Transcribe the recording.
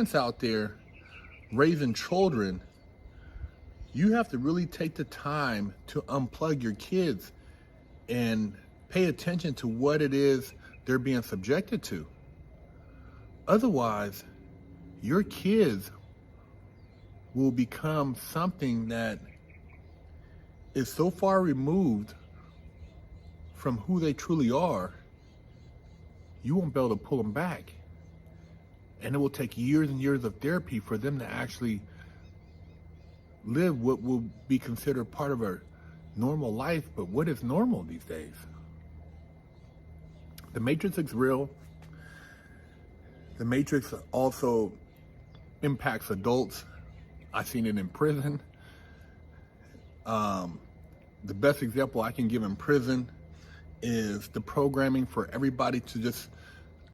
parents out there raising children, you have to really take the time to unplug your kids and pay attention to what it is they're being subjected to. Otherwise, your kids will become something that is so far removed from who they truly are, you won't be able to pull them back. And it will take years and years of therapy for them to actually live what will be considered part of a normal life. But what is normal these days? The Matrix is real. The Matrix also impacts adults. I've seen it in prison. The best example I can give in prison is the programming for everybody to just